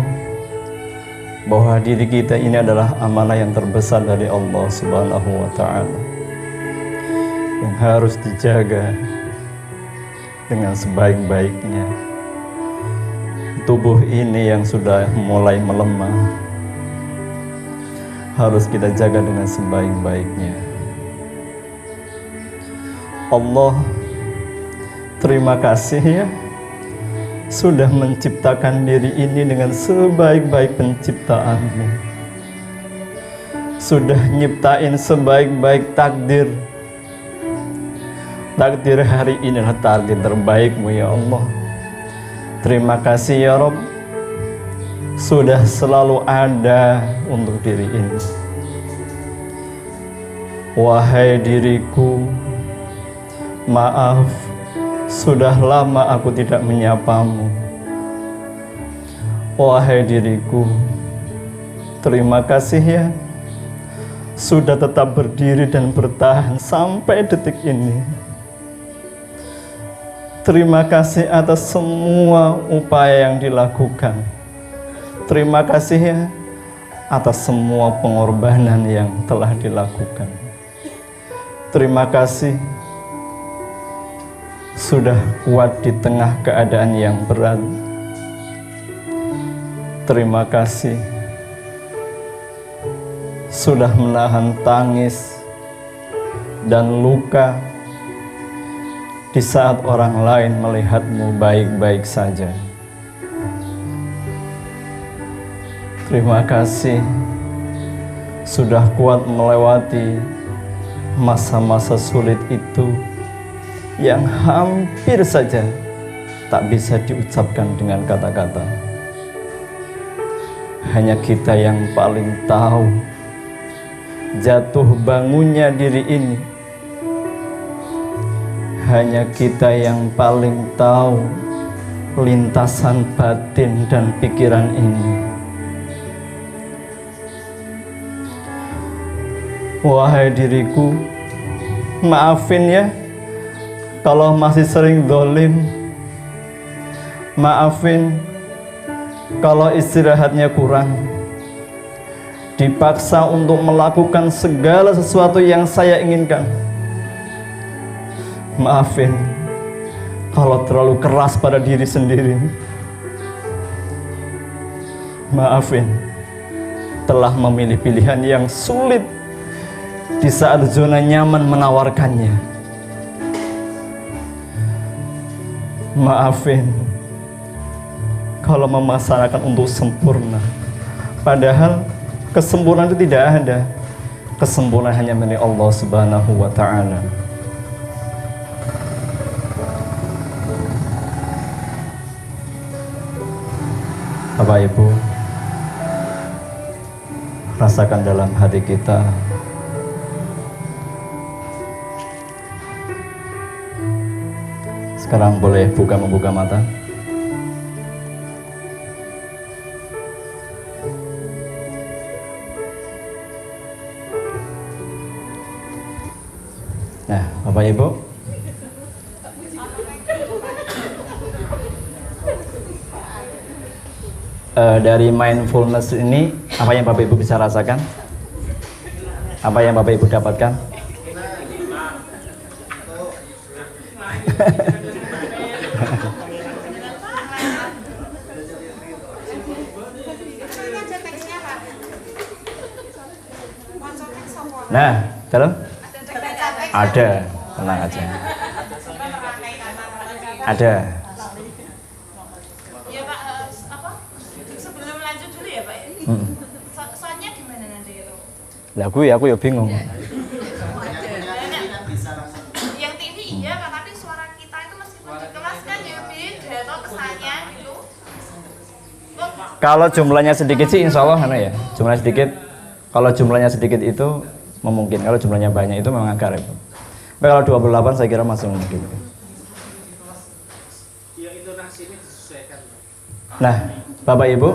bahwa diri kita ini adalah amanah yang terbesar dari Allah Subhanahu wa Ta'ala. yang harus dijaga dengan sebaik-baiknya. Tubuh ini yang sudah mulai melemah harus kita jaga dengan sebaik-baiknya. Allah, terima kasih ya, sudah menciptakan diri ini dengan sebaik-baik penciptaan-Mu. Sudah nyiptain sebaik-baik takdir. Takdir hari ini adalah takdir terbaik-Mu ya Allah. Terima kasih ya Rabb, sudah selalu ada untuk diri ini. Wahai diriku, maaf, sudah lama aku tidak menyapamu. Wahai diriku, terima kasih ya, sudah tetap berdiri dan bertahan sampai detik ini. Terima kasih atas semua upaya yang dilakukan. Terima kasih ya atas semua pengorbanan yang telah dilakukan. Terima kasih sudah kuat di tengah keadaan yang berat. Terima kasih sudah menahan tangis dan luka di saat orang lain melihatmu baik-baik saja. Terima kasih sudah kuat melewati masa-masa sulit itu yang hampir saja tak bisa diucapkan dengan kata-kata. Hanya kita yang paling tahu jatuh bangunnya diri ini. Hanya kita yang paling tahu lintasan batin dan pikiran ini. Wahai diriku, maafin ya kalau masih sering dolim. Maafin kalau istirahatnya kurang, dipaksa untuk melakukan segala sesuatu yang saya inginkan. Maafin kalau terlalu keras pada diri sendiri. Maafin telah memilih pilihan yang sulit di saat zona nyaman menawarkannya. Maafin kalau memaksakan untuk sempurna, padahal kesempurnaan itu tidak ada. Kesempurnaan hanya milik Allah Subhanahu wa Ta'ala. Bapak Ibu, rasakan dalam hati kita sekarang. Boleh membuka mata. Nah, Bapak Ibu, dari mindfulness ini, apa yang Bapak Ibu bisa rasakan? Apa yang Bapak Ibu dapatkan? Nah, dalam? Ada, tenang aja. Ada. Ya Pak, sebelum lanjut dulu ya Pak ya? Soalnya gimana nanti itu? Lah aku ya bingung. Yang tinggi iya Pak, tapi suara kita itu meskipun di kelas kan ya beda atau pesannya gitu. Kalau jumlahnya sedikit sih insya Allah ya. Jumlahnya sedikit. Kalau jumlahnya sedikit itu memungkinkan. Kalau jumlahnya banyak itu memang agak repot. Tapi kalau 28 saya kira masih mungkin. Nah, Bapak Ibu,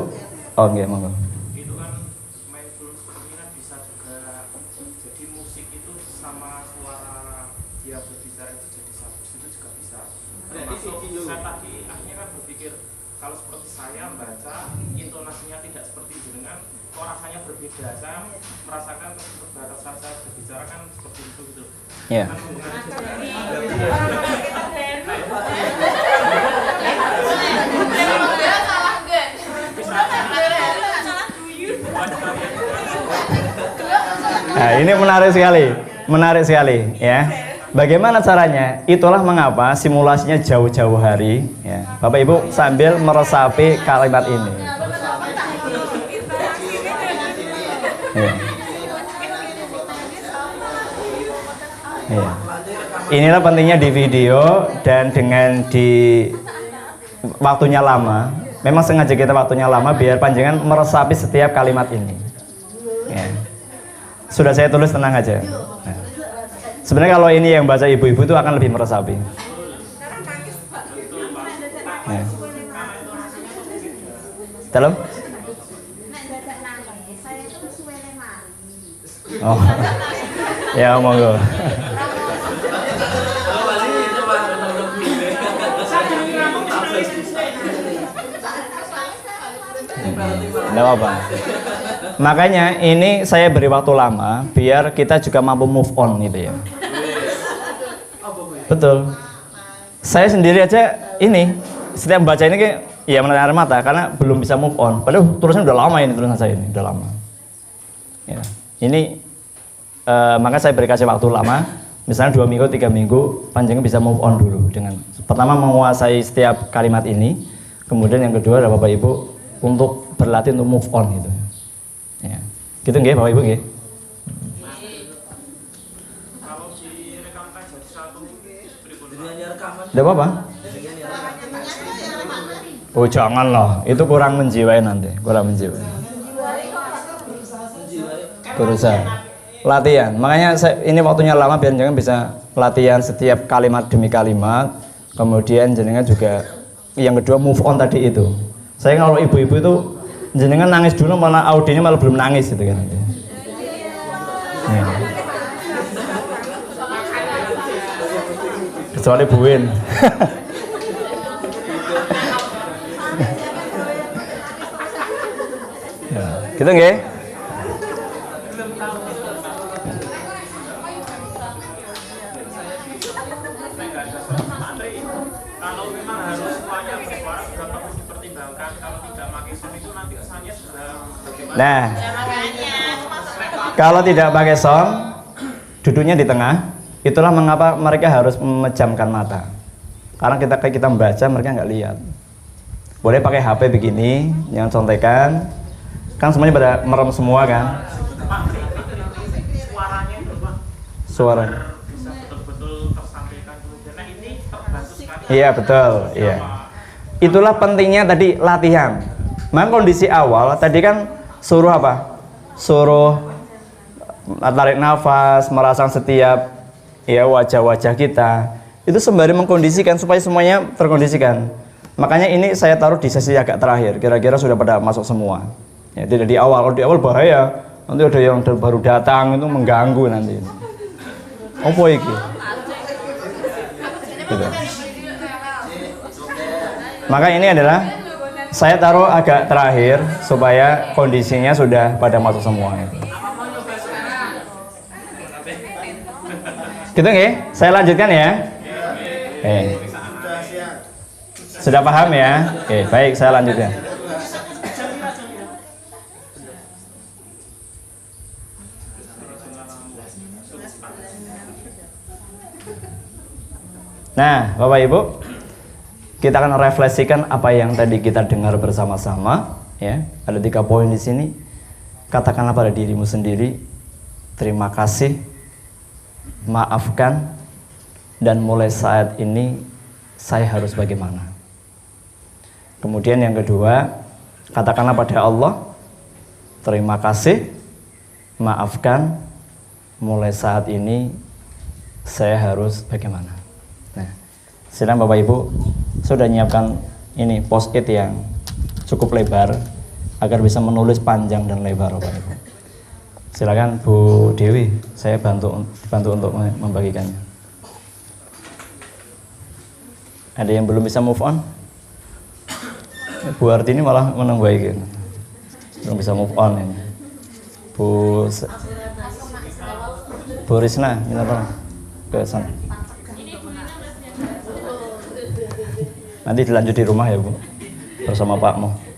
oh enggak, monggo. Itu kan mindfulness ini kan bisa juga jadi musik itu sama suara dia berbicara itu jadi satu, itu juga bisa. Termasuk saya tadi akhirnya kan berpikir kalau seperti saya membaca intonasinya tidak seperti jenengan, kok rasanya berbeda. Saya merasakan keterbatasan saya berbicara kan seperti itu gitu. Ya. Kan hubungan Salah enggak? Salah duyun. Nah, ini menarik sekali, ya. Bagaimana caranya? Itulah mengapa simulasinya jauh-jauh hari, ya. Bapak Ibu sambil meresapi kalimat ini. Ya. Ya. Inilah pentingnya di video dan dengan di waktunya lama. Memang sengaja kita waktunya lama biar panjenengan meresapi setiap kalimat ini. Ya. Sudah saya tulis, tenang aja. Nah. Sebenarnya kalau ini yang baca ibu-ibu itu akan lebih meresapi. Ya. Dalam? Oh. Ya, monggo. Tidak apa-apa. Makanya ini saya beri waktu lama biar kita juga mampu move on gitu ya. Betul. Saya sendiri aja ini setiap baca ini kayak ya menarik mata karena belum bisa move on. Padahal tulisannya udah lama ini, tulisan saya ini udah lama. Ya. Ini maka saya beri kasih waktu lama, misalnya 2 minggu, 3 minggu, panjangnya bisa move on dulu dengan pertama menguasai setiap kalimat ini, kemudian yang kedua adalah Bapak Ibu untuk berlatih untuk move on gitu. Ya. Gitu nggih Bapak Ibu nggih? kalau direkamkan jadi satu Tidak apa-apa. Oh janganlah, itu kurang menjiwai nanti, kurang menjiwai. Berusaha. Latihan, makanya ini waktunya lama biar jangan bisa latihan setiap kalimat demi kalimat. Kemudian jenengan juga yang kedua move on tadi itu. Saya kalau ibu-ibu itu jenengan nangis dulu malah audionya malah belum nangis gitu kan. Ya. Kecuali Bu Win. Ya, gitu nggih? kalau memang harus semuanya barang juga perlu dipertimbangkan. Kalau tidak pakai sound itu nanti kesannya sudah bagaimana? Nah, kalau tidak pakai sound, duduknya di tengah. Itulah mengapa mereka harus memejamkan mata. Karena kita membaca, mereka nggak lihat. Boleh pakai HP begini, jangan contekan. Kan semuanya pada merem semua kan? Suaranya itu Pak, Suara. bisa betul-betul tersampaikan kemudian. Nah ini terbantu sekali. Iya betul. Iya. Itulah pentingnya tadi latihan. Memang kondisi awal tadi kan suruh apa? Suruh tarik nafas, merasang setiap ya wajah-wajah kita. Itu sembari mengkondisikan supaya semuanya terkondisikan. Makanya ini saya taruh di sesi agak terakhir. Kira-kira sudah pada masuk semua. Ya, tidak di awal. Kalau di awal bahaya. Nanti ada yang baru datang itu mengganggu nanti. Apa iki? Gitu. Maka ini adalah saya taruh agak terakhir supaya kondisinya sudah pada masuk semua. Gitu nggih? Saya lanjutkan ya. Oke. Sudah paham ya? Oke, baik, saya lanjutkan. Nah, Bapak Ibu, kita akan refleksikan apa yang tadi kita dengar bersama-sama. Ya, ada 3 poin di sini. Katakanlah pada dirimu sendiri, terima kasih, maafkan, dan mulai saat ini saya harus bagaimana. Kemudian yang kedua, katakanlah pada Allah, terima kasih, maafkan, mulai saat ini saya harus bagaimana. Nah, silakan Bapak Ibu sudah nyiapkan ini post-it yang cukup lebar agar bisa menulis panjang dan lebar Bapak Ibu. Silakan Bu Dewi, saya bantu untuk membagikannya. Ada yang belum bisa move on? Bu Artini malah menambahkan. belum bisa move on ini. Bu Risna, minta tolong ke sana. Nanti dilanjut di rumah ya Bu, bersama Pakmu.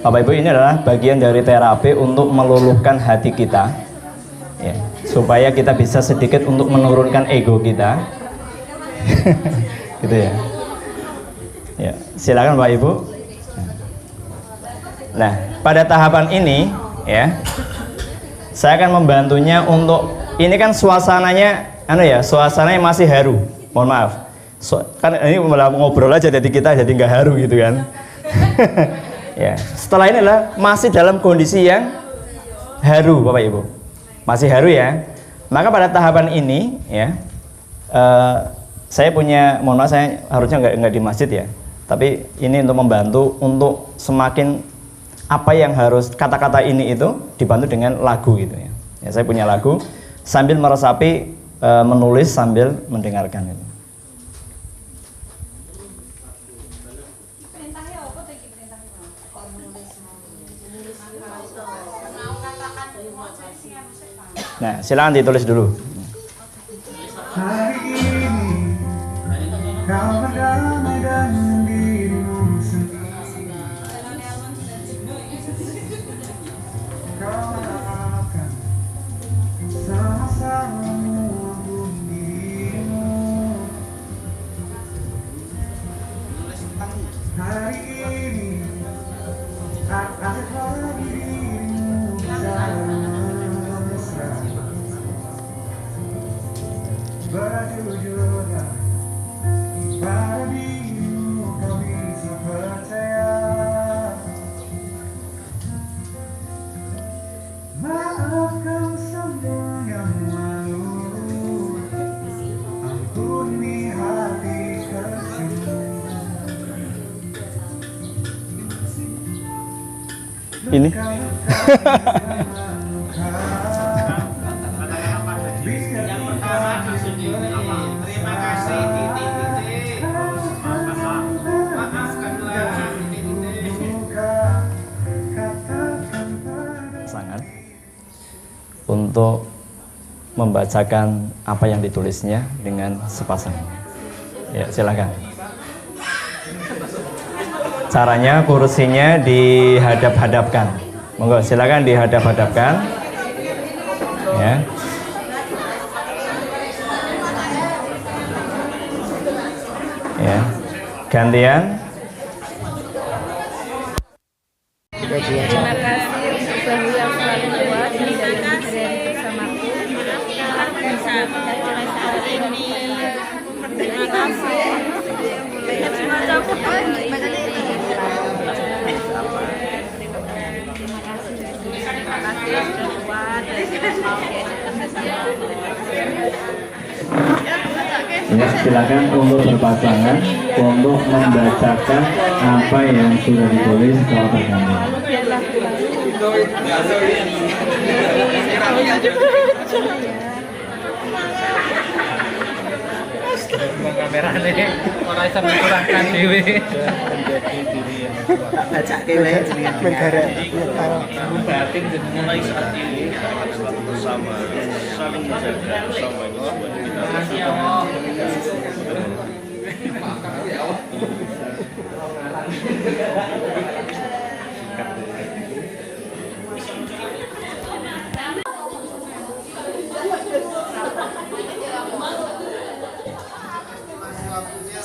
Bapak Ibu, ini adalah bagian dari terapi untuk meluluhkan hati kita, ya, supaya kita bisa sedikit untuk menurunkan ego kita. Gitu ya. Ya, silakan Bapak Ibu. Nah, pada tahapan ini ya, saya akan membantunya untuk, ini kan suasananya suasananya masih haru. Mohon maaf. Kan ini malah ngobrol aja, jadi kita jadi nggak haru gitu kan. Ya, setelah ini adalah masih dalam kondisi yang haru Bapak Ibu, masih haru ya. Maka pada tahapan ini ya, saya punya, mohon maaf saya harusnya nggak di masjid ya, tapi ini untuk membantu untuk semakin apa yang harus kata-kata ini itu dibantu dengan lagu gitu ya. Ya, saya punya lagu sambil meresapi, menulis sambil mendengarkan itu. Nah, silakan ditulis dulu. Hari ini kau berdamai dengan dirimu sendiri. Kau akan sama-sama mengampuni dirimu. Hari ini aku dirimu bersama. Berjujurlah pada dirimu, kau bisa percaya. Maafkan semua yang lalu, ampuni hati kesalahan. Ini Terima kasih titik-titik. Maafkanlah titik-titik. sangat untuk membacakan apa yang ditulisnya dengan sepasang. Ya, silakan. Caranya kursinya dihadap-hadapkan. Monggo silakan dihadap-hadapkan. Ya. Ya. Gantian. Terima kasih untuk bahu yang selalu kuat dan dari bersamaku. Bisa mulai saat ini. Terima kasih. Ya, silakan untuk berpasangan untuk membacakan apa yang sudah ditulis secara bergantian. Kamera nih, orang bisa mengkurangkan dewi. Menjadi diri yang kuat. Baca kele negara batin mulai saat ini bersama saling menjaga bersama kita.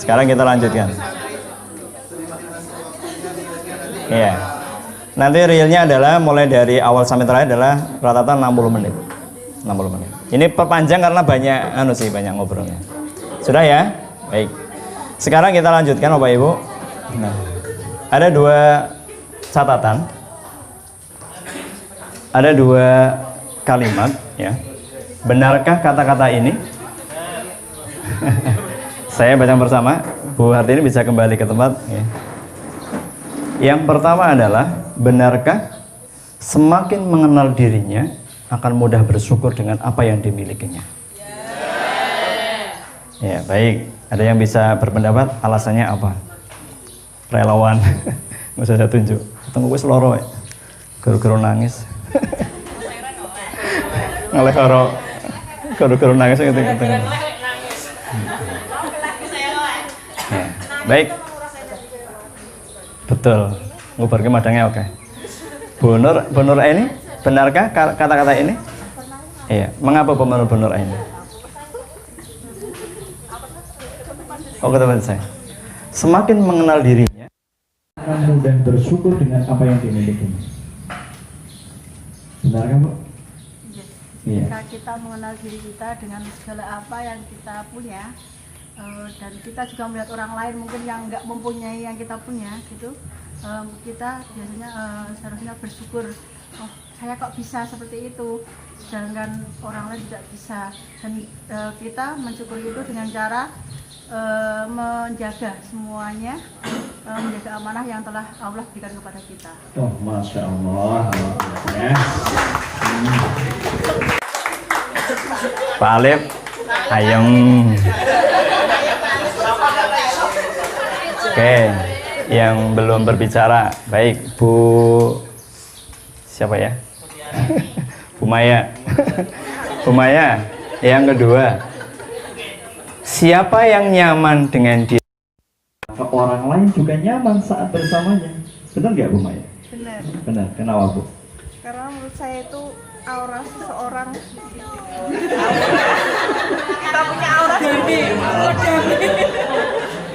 Sekarang kita lanjutkan. Iya. Nanti realnya adalah mulai dari awal sampai terakhir adalah rata-rata 60 menit. 60 menit. Ini perpanjang karena banyak ngobrolnya. Sudah ya? Baik. Sekarang kita lanjutkan Bapak Ibu. Nah, ada dua catatan. Ada dua kalimat ya. Benarkah kata-kata ini? Saya baca bersama. Bu Hartini bisa kembali ke tempat ya. Yang pertama adalah, benarkah semakin mengenal dirinya akan mudah bersyukur dengan apa yang dimilikinya? Ya, baik. Ada yang bisa berpendapat alasannya apa? Relawan. Nggak usah saya tunjuk. Tunggu gue seloro ya. Guru-guru nangis. Ngeleh karo. Guru-guru nangis gitu. Ya, baik. Betul. Ngubar ke madangnya oke. Bu Nur ini, benarkah kata-kata ini? Iya. Mengapa Bu Nur ini? Oh, teman saya. Semakin mengenal dirinya akan mudah bersyukur dengan apa yang dimilikinya. Benar kan, Bu? Iya. Jika kita mengenal diri kita dengan segala apa yang kita punya, dan kita juga melihat orang lain mungkin yang nggak mempunyai yang kita punya, gitu, kita biasanya seharusnya bersyukur. Oh, saya kok bisa seperti itu, sedangkan orang lain tidak bisa. Dan kita mensyukuri itu dengan cara menjaga semuanya, menjaga amanah yang telah Allah berikan kepada kita. Oh, Masya Allah. Ya. Pak Alif, ayam. Oke, yang belum berbicara, baik Bu, siapa ya? Bu Maya. Bu Maya, yang kedua. Siapa yang nyaman dengan dia, orang lain juga nyaman saat bersamanya. Benar nggak Bu Maya? Benar. Benar. Kenapa Bu? Karena menurut saya itu aura seseorang. Kita punya aura sendiri.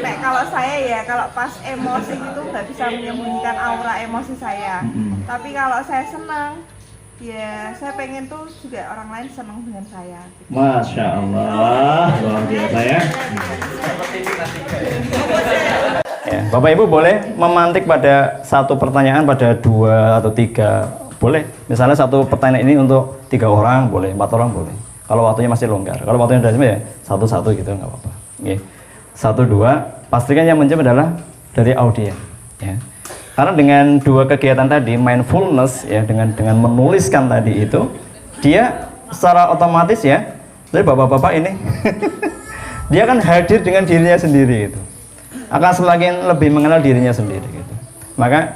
Nek kalau saya ya, kalau pas emosi gitu nggak bisa menyembunyikan aura emosi saya. Tapi kalau saya senang, ya saya pengen tuh juga orang lain senang dengan saya. Masya Allah, luar biasa ya. Ya, Bapak Ibu boleh memantik pada satu pertanyaan pada 2 atau 3, boleh. Misalnya satu pertanyaan ini untuk 3 orang, boleh, 4 orang boleh. Kalau waktunya masih longgar. Kalau waktunya udah ya satu-satu gitu nggak apa-apa. Oke. 1, 2, pastikan yang menjawab adalah dari audiens. Ya. Karena dengan 2 kegiatan tadi, mindfulness ya, dengan menuliskan tadi itu, dia secara otomatis ya, dari bapak-bapak ini, dia kan hadir dengan dirinya sendiri gitu. Akan semakin lebih mengenal dirinya sendiri gitu. Maka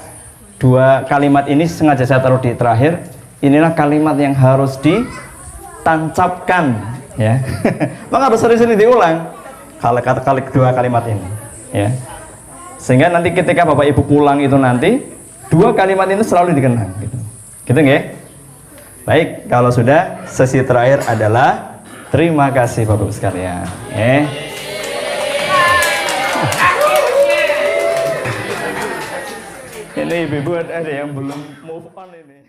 2 kalimat ini sengaja saya taruh di terakhir. Inilah kalimat yang harus ditancapkan ya. Maka harus sering-sering diulang kali 2 kalimat ini ya. Sehingga nanti ketika Bapak Ibu pulang itu nanti 2 kalimat ini selalu dikenang gitu. Gitu nggih? Baik, kalau sudah, sesi terakhir adalah terima kasih Bapak Ibu sekalian. Ini ibu-ibu ada yang belum move on ini.